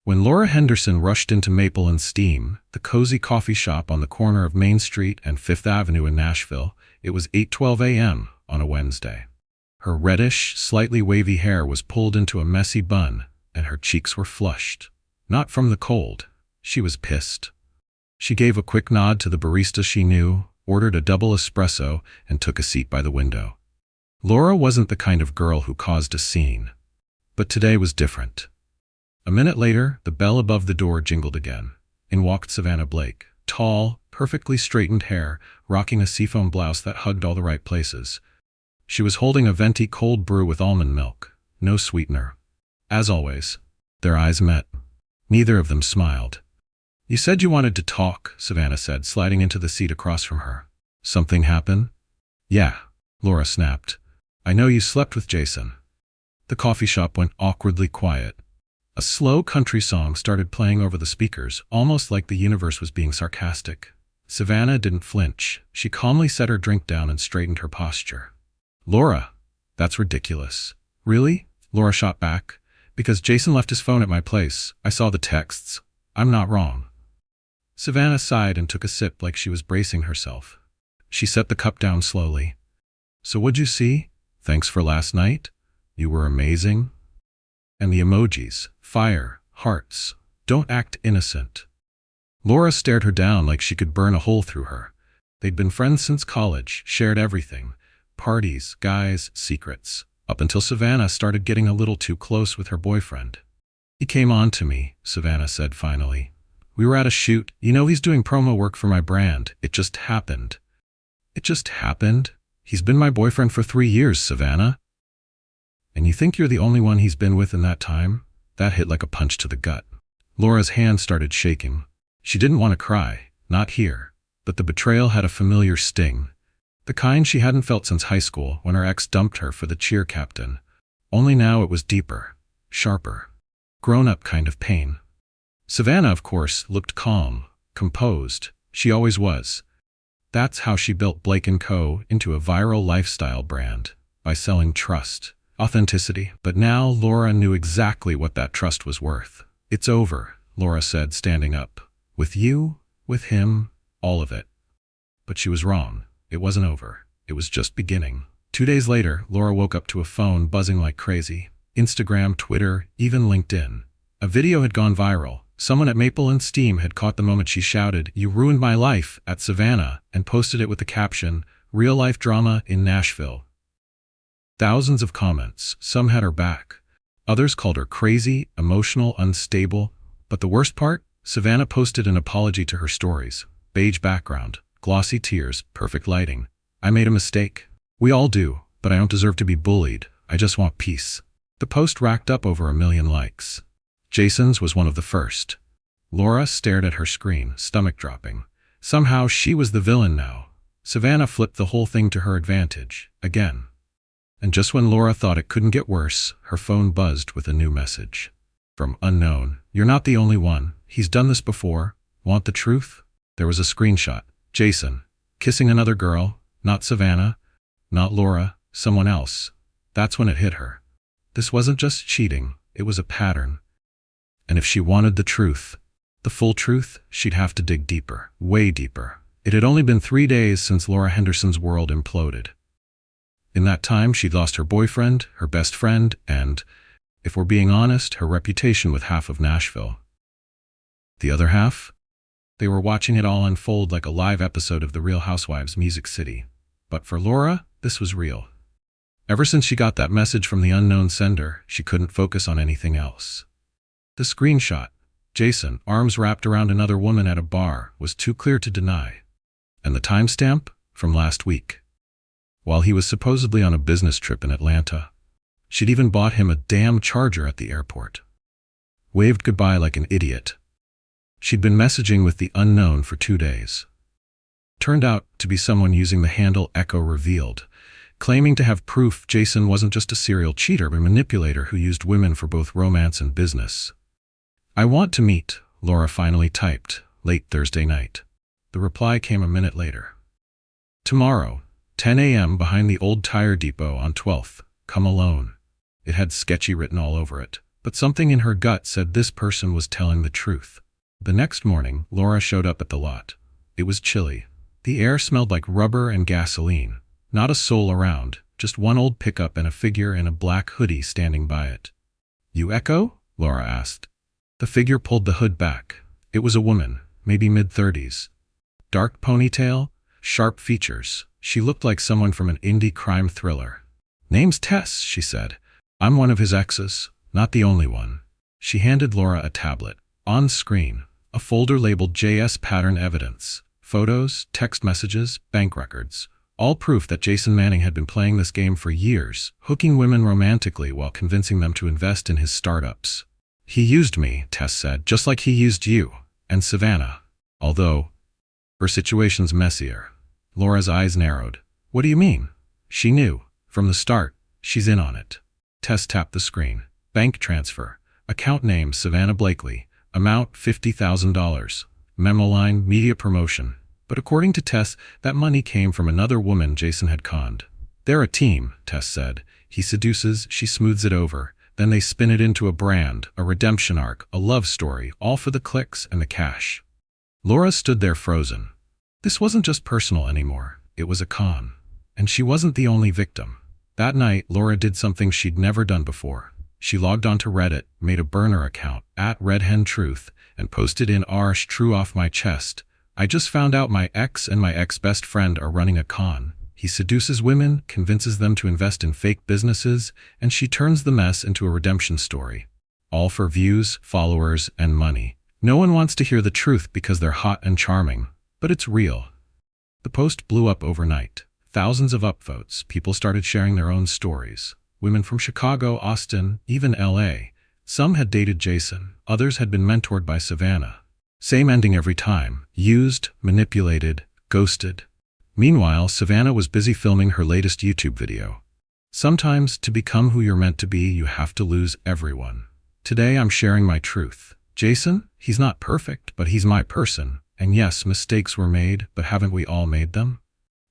When Laura Henderson rushed into Maple and Steam, the cozy coffee shop on the corner of Main Street and Fifth Avenue in Nashville, it was 8:12 a.m. on a Wednesday. Her reddish, slightly wavy hair was pulled into a messy bun, and her cheeks were flushed. Not from the cold. She was pissed. She gave a quick nod to the barista she knew, ordered a double espresso, and took a seat by the window. Laura wasn't the kind of girl who caused a scene. But today was different. A minute later, the bell above the door jingled again. In walked Savannah Blake, tall, perfectly straightened hair, rocking a seafoam blouse that hugged all the right places. She was holding a venti cold brew with almond milk, no sweetener. As always, their eyes met. Neither of them smiled. "You said you wanted to talk," Savannah said, sliding into the seat across from her. "Something happen?" "Yeah," Laura snapped. "I know you slept with Jason." The coffee shop went awkwardly quiet. A slow country song started playing over the speakers, almost like the universe was being sarcastic. Savannah didn't flinch. She calmly set her drink down and straightened her posture. "Laura, that's ridiculous." "Really?" Laura shot back. "Because Jason left his phone at my place. I saw the texts. I'm not wrong." Savannah sighed and took a sip like she was bracing herself. She set the cup down slowly. "So what'd you see? Thanks for last night? You were amazing." And the emojis, fire, hearts, don't act innocent. Laura stared her down like she could burn a hole through her. They'd been friends since college, shared everything. Parties, guys, secrets. Up until Savannah started getting a little too close with her boyfriend. "He came on to me," Savannah said finally. "We were at a shoot. You know he's doing promo work for my brand. It just happened." "It just happened? He's been my boyfriend for 3 years, Savannah." "And you think you're the only one he's been with in that time?" That hit like a punch to the gut. Laura's hand started shaking. She didn't want to cry, not here, but the betrayal had a familiar sting. The kind she hadn't felt since high school when her ex dumped her for the cheer captain. Only now it was deeper, sharper, grown-up kind of pain. Savannah, of course, looked calm, composed. She always was. That's how she built Blake & Co. into a viral lifestyle brand, by selling trust. Authenticity. But now Laura knew exactly what that trust was worth. "It's over," Laura said, standing up. "With you, with him, all of it." But she was wrong. It wasn't over. It was just beginning. 2 days later, Laura woke up to a phone buzzing like crazy. Instagram, Twitter, even LinkedIn. A video had gone viral. Someone at Maple and Steam had caught the moment she shouted, "You ruined my life," at Savannah, and posted it with the caption, "Real-life drama in Nashville." Thousands of comments. Some had her back. Others called her crazy, emotional, unstable. But the worst part? Savannah posted an apology to her stories. Beige background, glossy tears, perfect lighting. "I made a mistake. We all do, but I don't deserve to be bullied. I just want peace." The post racked up over 1 million likes. Jason's was one of the first. Laura stared at her screen, stomach dropping. Somehow she was the villain now. Savannah flipped the whole thing to her advantage, again. And just when Laura thought it couldn't get worse, her phone buzzed with a new message. From unknown. "You're not the only one. He's done this before. Want the truth?" There was a screenshot. Jason, kissing another girl, not Savannah, not Laura, someone else. That's when it hit her. This wasn't just cheating, it was a pattern. And if she wanted the truth, the full truth, she'd have to dig deeper, way deeper. It had only been 3 days since Laura Henderson's world imploded. In that time, she'd lost her boyfriend, her best friend, and, if we're being honest, her reputation with half of Nashville. The other half? They were watching it all unfold like a live episode of The Real Housewives Music City. But for Laura, this was real. Ever since she got that message from the unknown sender, she couldn't focus on anything else. The screenshot, Jason, arms wrapped around another woman at a bar, was too clear to deny. And the timestamp? From last week. While he was supposedly on a business trip in Atlanta. She'd even bought him a damn charger at the airport. Waved goodbye like an idiot. She'd been messaging with the unknown for 2 days. Turned out to be someone using the handle Echo Revealed, claiming to have proof Jason wasn't just a serial cheater but a manipulator who used women for both romance and business. "I want to meet," Laura finally typed, late Thursday night. The reply came a minute later. "Tomorrow, 10 a.m. behind the old tire depot on 12th. Come alone." It had sketchy written all over it. but something in her gut said this person was telling the truth. The next morning, Laura showed up at the lot. It was chilly. The air smelled like rubber and gasoline. Not a soul around, just one old pickup and a figure in a black hoodie standing by it. "You Echo?" Laura asked. The figure pulled the hood back. It was a woman, maybe mid-30s. Dark ponytail, sharp features. She looked like someone from an indie crime thriller. "Name's Tess," she said. "I'm one of his exes, not the only one." She handed Laura a tablet. On screen, a folder labeled JS Pattern Evidence. Photos, text messages, bank records. All proof that Jason Manning had been playing this game for years, hooking women romantically while convincing them to invest in his startups. "He used me," Tess said, "just like he used you. And Savannah. Although, her situation's messier." Laura's eyes narrowed. "What do you mean?" She knew. From the start, she's in on it. Tess tapped the screen. Bank transfer. Account name Savannah Blakely. Amount $50,000. Memo line media promotion. But according to Tess, that money came from another woman Jason had conned. "They're a team," Tess said. "He seduces, she smooths it over. Then they spin it into a brand, a redemption arc, a love story, all for the clicks and the cash." Laura stood there frozen. This wasn't just personal anymore. It was a con. And she wasn't the only victim. That night, Laura did something she'd never done before. She logged onto Reddit, made a burner account, @RedHenTruth, and posted in "Arsh true off my chest. I just found out my ex and my ex-best friend are running a con. He seduces women, convinces them to invest in fake businesses, and she turns the mess into a redemption story. All for views, followers, and money. No one wants to hear the truth because they're hot and charming, but it's real." The post blew up overnight. Thousands of upvotes. People started sharing their own stories. Women from Chicago, Austin, even LA. Some had dated Jason. Others had been mentored by Savannah. Same ending every time. Used, manipulated, ghosted. Meanwhile, Savannah was busy filming her latest YouTube video. "Sometimes, to become who you're meant to be, you have to lose everyone. Today I'm sharing my truth. Jason, he's not perfect, but he's my person. And yes, mistakes were made, but haven't we all made them?"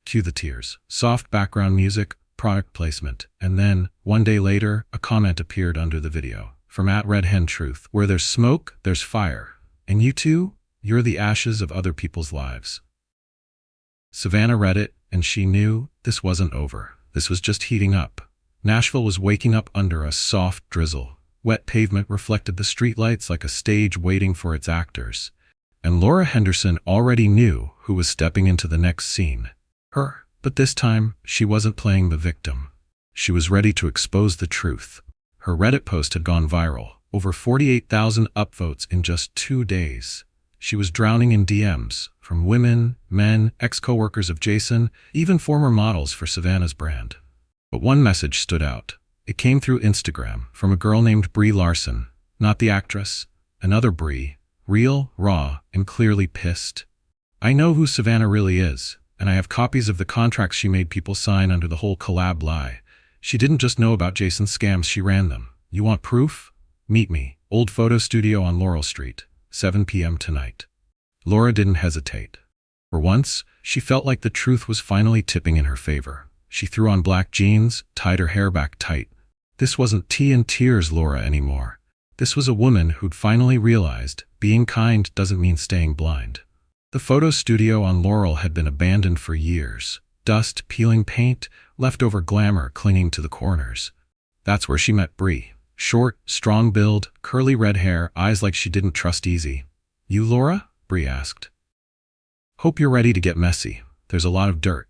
Cue the tears. Soft background music, product placement, and then, one day later, a comment appeared under the video. From @RedHenTruth, "Where there's smoke, there's fire. And you too? You're the ashes of other people's lives." Savannah read it, and she knew this wasn't over. This was just heating up. Nashville was waking up under a soft drizzle. Wet pavement reflected the streetlights like a stage waiting for its actors. And Laura Henderson already knew who was stepping into the next scene. Her. But this time, she wasn't playing the victim. She was ready to expose the truth. Her Reddit post had gone viral. Over 48,000 upvotes in just 2 days. She was drowning in DMs from women, men, ex-coworkers of Jason, even former models for Savannah's brand. But one message stood out. It came through Instagram from a girl named Brie Larson, not the actress, another Brie, real, raw, and clearly pissed. "I know who Savannah really is, and I have copies of the contracts she made people sign under the whole collab lie. She didn't just know about Jason's scams, she ran them. You want proof? Meet me, old photo studio on Laurel Street, 7 p.m. tonight." Laura didn't hesitate. For once, she felt like the truth was finally tipping in her favor. She threw on black jeans, tied her hair back tight. This wasn't tea and tears Laura anymore. This was a woman who'd finally realized being kind doesn't mean staying blind. The photo studio on Laurel had been abandoned for years. Dust, peeling paint, leftover glamour clinging to the corners. That's where she met Brie. Short, strong build, curly red hair, eyes like she didn't trust easy. "You Laura?" Brie asked. "Hope you're ready to get messy. There's a lot of dirt."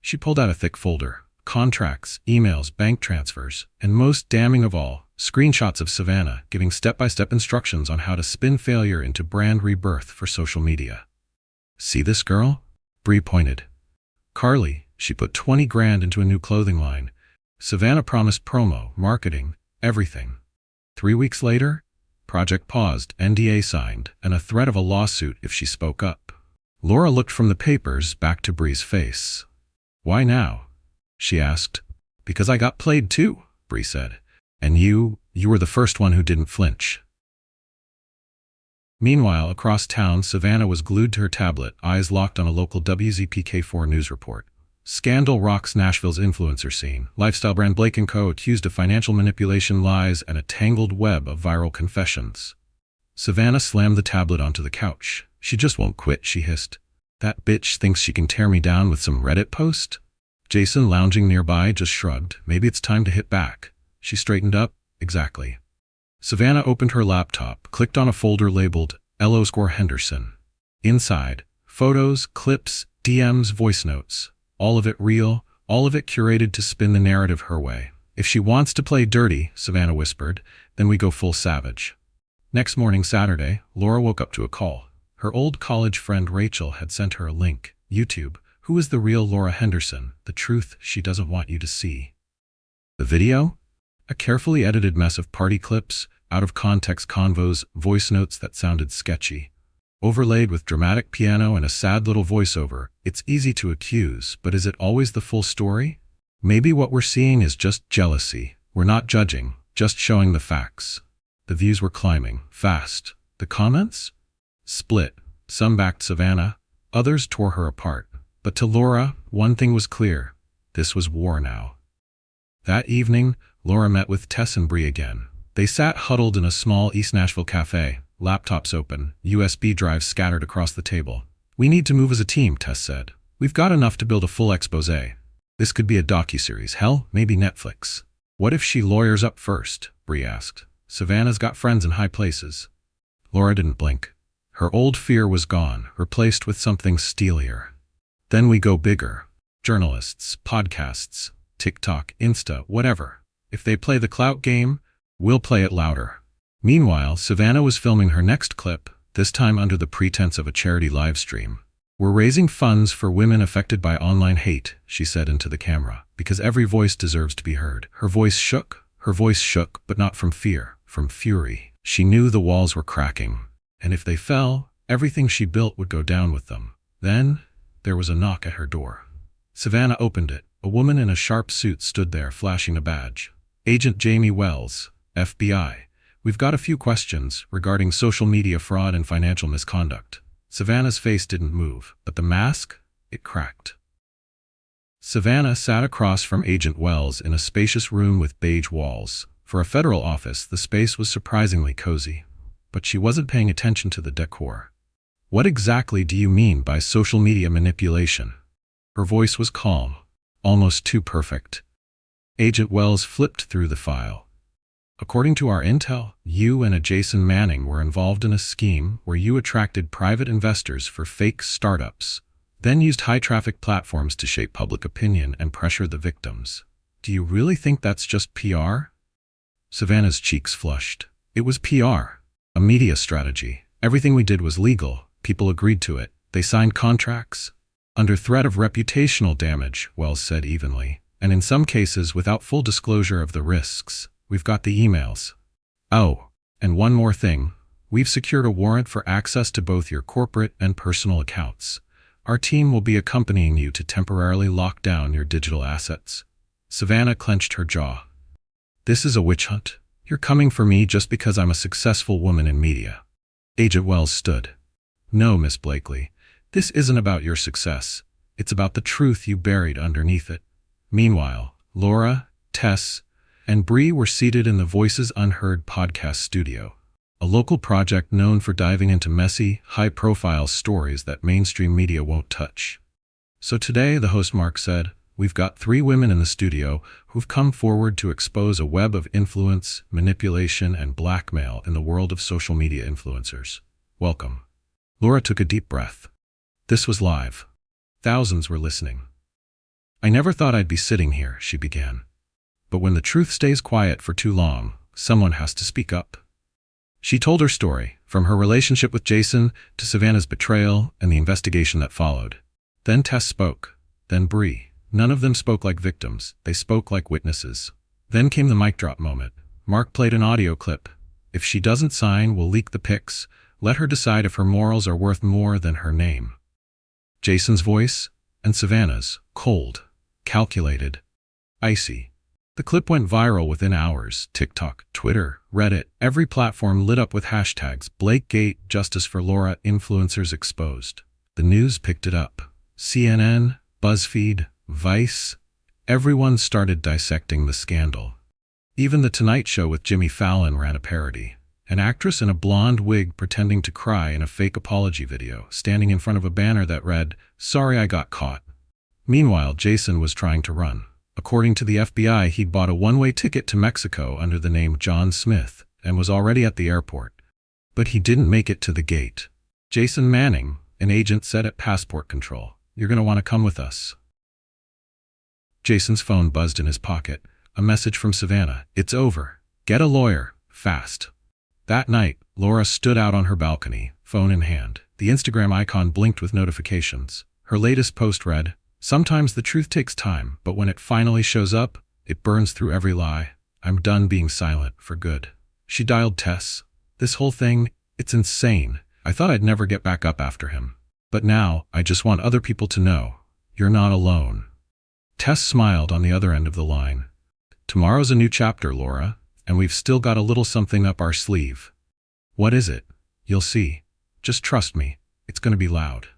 She pulled out a thick folder. Contracts, emails, bank transfers, and most damning of all, screenshots of Savannah giving step-by-step instructions on how to spin failure into brand rebirth for social media. "See this girl?" Brie pointed. "Carly, she put 20 grand into a new clothing line. Savannah promised promo, marketing, everything. 3 weeks later, project paused, NDA signed, and a threat of a lawsuit if she spoke up." Laura looked from the papers back to Brie's face. "Why now?" she asked. "Because I got played too," Brie said. "And you were the first one who didn't flinch." Meanwhile, across town, Savannah was glued to her tablet, eyes locked on a local WZPK4 news report. Scandal rocks Nashville's influencer scene. Lifestyle brand Blake & Co. accused of financial manipulation, lies, and a tangled web of viral confessions. Savannah slammed the tablet onto the couch. She just won't quit, she hissed. That bitch thinks she can tear me down with some Reddit post? Jason, lounging nearby, just shrugged. Maybe it's time to hit back. She straightened up. Exactly. Savannah opened her laptop, clicked on a folder labeled __ Henderson. Inside, photos, clips, DMs, voice notes. All of it real, all of it curated to spin the narrative her way. If she wants to play dirty, Savannah whispered, then we go full savage. Next morning, Saturday, Laura woke up to a call. Her old college friend Rachel had sent her a link. YouTube. Who is the real Laura Henderson? The truth she doesn't want you to see. The video? A carefully edited mess of party clips, out-of-context convos, voice notes that sounded sketchy. Overlaid with dramatic piano and a sad little voiceover, it's easy to accuse, but is it always the full story? Maybe what we're seeing is just jealousy. We're not judging, just showing the facts. The views were climbing, fast. The comments? Split. Some backed Savannah, others tore her apart. But to Laura, one thing was clear. This was war now. That evening, Laura met with Tess and Bree again. They sat huddled in a small East Nashville cafe, laptops open, USB drives scattered across the table. We need to move as a team, Tess said. We've got enough to build a full exposé. This could be a docuseries, hell, maybe Netflix. What if she lawyers up first? Bree asked. Savannah's got friends in high places. Laura didn't blink. Her old fear was gone, replaced with something steelier. Then we go bigger. Journalists, podcasts, TikTok, Insta, whatever. If they play the clout game, we'll play it louder. Meanwhile, Savannah was filming her next clip, this time under the pretense of a charity livestream. We're raising funds for women affected by online hate, she said into the camera, because every voice deserves to be heard. Her voice shook, but not from fear, from fury. She knew the walls were cracking, and if they fell, everything she built would go down with them. Then, there was a knock at her door. Savannah opened it. A woman in a sharp suit stood there, flashing a badge. Agent Jamie Wells, FBI. We've got a few questions regarding social media fraud and financial misconduct. Savannah's face didn't move, but the mask, it cracked. Savannah sat across from Agent Wells in a spacious room with beige walls. For a federal office, the space was surprisingly cozy. But she wasn't paying attention to the decor. What exactly do you mean by social media manipulation? Her voice was calm, almost too perfect. Agent Wells flipped through the file. According to our intel, you and a Jason Manning were involved in a scheme where you attracted private investors for fake startups, then used high-traffic platforms to shape public opinion and pressure the victims. Do you really think that's just PR? Savannah's cheeks flushed. It was PR, a media strategy. Everything we did was legal. People agreed to it. They signed contracts. Under threat of reputational damage, Wells said evenly, and in some cases without full disclosure of the risks. We've got the emails. Oh, and one more thing. We've secured a warrant for access to both your corporate and personal accounts. Our team will be accompanying you to temporarily lock down your digital assets. Savannah clenched her jaw. This is a witch hunt. You're coming for me just because I'm a successful woman in media. Agent Wells stood. No, Miss Blakely. This isn't about your success. It's about the truth you buried underneath it. Meanwhile, Laura, Tess, and Bree were seated in the Voices Unheard podcast studio, a local project known for diving into messy, high-profile stories that mainstream media won't touch. So today, the host Mark said, we've got 3 women in the studio who've come forward to expose a web of influence, manipulation, and blackmail in the world of social media influencers. Welcome. Laura took a deep breath. This was live. Thousands were listening. I never thought I'd be sitting here, she began. But when the truth stays quiet for too long, someone has to speak up. She told her story, from her relationship with Jason to Savannah's betrayal and the investigation that followed. Then Tess spoke. Then Bree. None of them spoke like victims. They spoke like witnesses. Then came the mic drop moment. Mark played an audio clip. If she doesn't sign, we'll leak the pics. Let her decide if her morals are worth more than her name. Jason's voice, and Savannah's, cold, calculated, icy. The clip went viral within hours. TikTok, Twitter, Reddit, every platform lit up with hashtags Blakegate, Justice for Laura, influencers exposed. The news picked it up. CNN, BuzzFeed, Vice. Everyone started dissecting the scandal. Even The Tonight Show with Jimmy Fallon ran a parody. An actress in a blonde wig pretending to cry in a fake apology video, standing in front of a banner that read, "Sorry I got caught." Meanwhile, Jason was trying to run. According to the FBI, he'd bought a one-way ticket to Mexico under the name John Smith and was already at the airport. But he didn't make it to the gate. Jason Manning, an agent, said at passport control, "You're going to want to come with us." Jason's phone buzzed in his pocket. A message from Savannah. "It's over. Get a lawyer. Fast." That night, Laura stood out on her balcony, phone in hand. The Instagram icon blinked with notifications. Her latest post read, "Sometimes the truth takes time, but when it finally shows up, it burns through every lie. I'm done being silent for good." She dialed Tess. "This whole thing, it's insane. I thought I'd never get back up after him. But now, I just want other people to know. You're not alone." Tess smiled on the other end of the line. "Tomorrow's a new chapter, Laura, and we've still got a little something up our sleeve." "What is it?" "You'll see. Just trust me. It's going to be loud."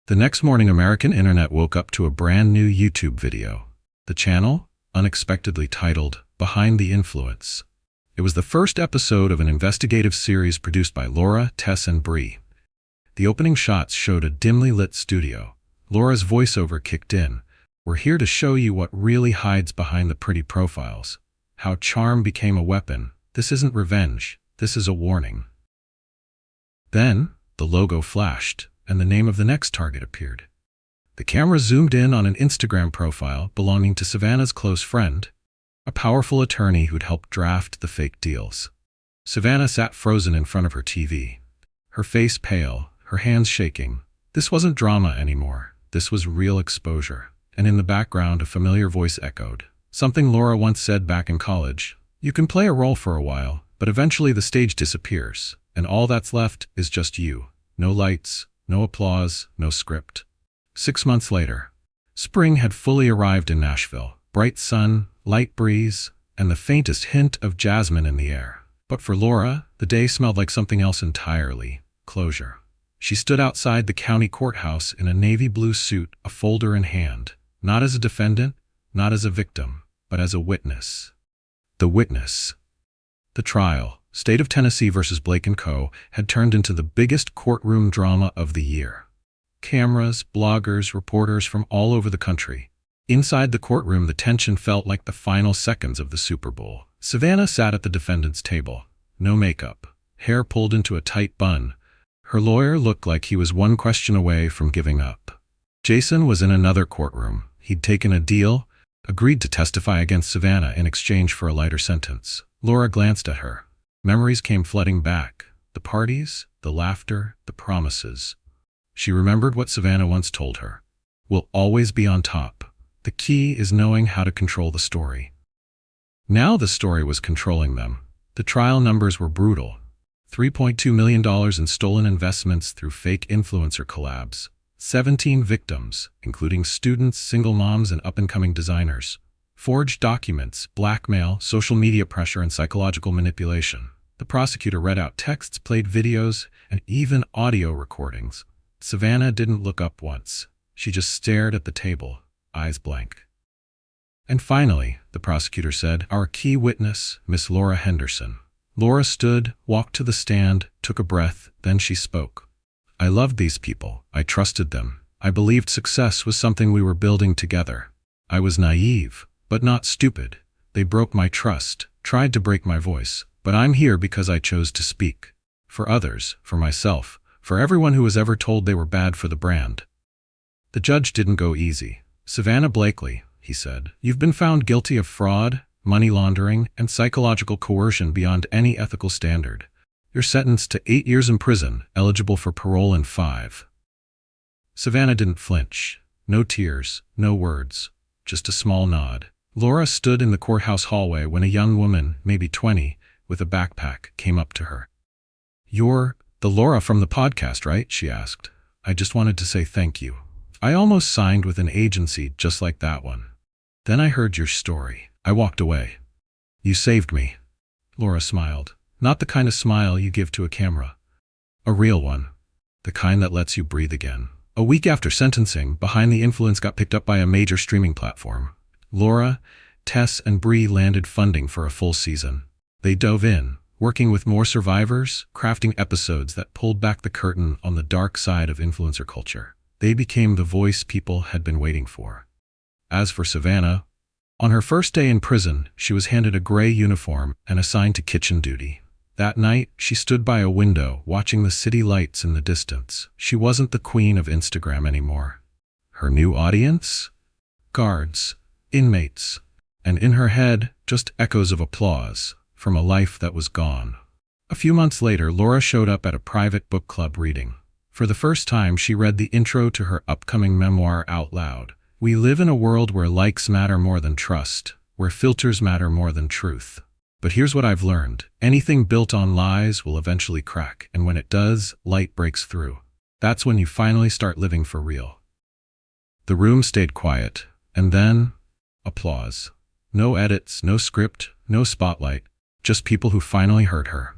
The next morning, American internet woke up to a brand new YouTube video. The channel, unexpectedly titled, "Behind the Influence." It was the first episode of an investigative series produced by Laura, Tess, and Bree. The opening shots showed a dimly lit studio. Laura's voiceover kicked in. "We're here to show you what really hides behind the pretty profiles. How charm became a weapon. This isn't revenge. This is a warning." Then, the logo flashed, and the name of the next target appeared. The camera zoomed in on an Instagram profile belonging to Savannah's close friend, a powerful attorney who'd helped draft the fake deals. Savannah sat frozen in front of her TV, her face pale, her hands shaking. This wasn't drama anymore. This was real exposure. And in the background, a familiar voice echoed. Something Laura once said back in college. "You can play a role for a while, but eventually the stage disappears, and all that's left is just you. No lights, no applause, no script." 6 months later, spring had fully arrived in Nashville. Bright sun, light breeze, and the faintest hint of jasmine in the air. But for Laura, the day smelled like something else entirely. Closure. She stood outside the county courthouse in a navy blue suit, a folder in hand. Not as a defendant, not as a victim, but as a witness. The witness. The trial, State of Tennessee versus Blake & Co., had turned into the biggest courtroom drama of the year. Cameras, bloggers, reporters from all over the country. Inside the courtroom, the tension felt like the final seconds of the Super Bowl. Savannah sat at the defendant's table. No makeup, hair pulled into a tight bun. Her lawyer looked like he was one question away from giving up. Jason was in another courtroom. He'd taken a deal, agreed to testify against Savannah in exchange for a lighter sentence. Laura glanced at her. Memories came flooding back. The parties, the laughter, the promises. She remembered what Savannah once told her. "We'll always be on top. The key is knowing how to control the story." Now the story was controlling them. The trial numbers were brutal. $3.2 million in stolen investments through fake influencer collabs. 17 victims, including students, single moms, and up-and-coming designers. Forged documents, blackmail, social media pressure, and psychological manipulation. The prosecutor read out texts, played videos, and even audio recordings. Savannah didn't look up once. She just stared at the table, eyes blank. And finally, the prosecutor said, "Our key witness, Miss Laura Henderson." Laura stood, walked to the stand, took a breath, then she spoke. "I loved these people. I trusted them. I believed success was something we were building together. I was naive, but not stupid. They broke my trust, tried to break my voice, but I'm here because I chose to speak. For others, for myself, for everyone who was ever told they were bad for the brand." The judge didn't go easy. "Savannah Blakely," he said, "you've been found guilty of fraud, money laundering, and psychological coercion beyond any ethical standard. You're sentenced to 8 years in prison, eligible for parole in 5. Savannah didn't flinch. No tears, no words, just a small nod. Laura stood in the courthouse hallway when a young woman, maybe 20, with a backpack, came up to her. "You're the Laura from the podcast, right?" she asked. "I just wanted to say thank you. I almost signed with an agency just like that one. Then I heard your story. I walked away. You saved me." Laura smiled. Not the kind of smile you give to a camera. A real one. The kind that lets you breathe again. A week after sentencing, Behind the Influence got picked up by a major streaming platform. Laura, Tess, and Bree landed funding for a full season. They dove in, working with more survivors, crafting episodes that pulled back the curtain on the dark side of influencer culture. They became the voice people had been waiting for. As for Savannah, on her first day in prison, she was handed a gray uniform and assigned to kitchen duty. That night, she stood by a window, watching the city lights in the distance. She wasn't the queen of Instagram anymore. Her new audience? Guards, inmates, and in her head, just echoes of applause from a life that was gone. A few months later, Laura showed up at a private book club reading. For the first time, she read the intro to her upcoming memoir out loud. We live in a world where likes matter more than trust, where filters matter more than truth. But here's what I've learned. Anything built on lies will eventually crack, and when it does, light breaks through. That's when you finally start living for real. The room stayed quiet, and then, applause. No edits, no script, no spotlight, just people who finally heard her.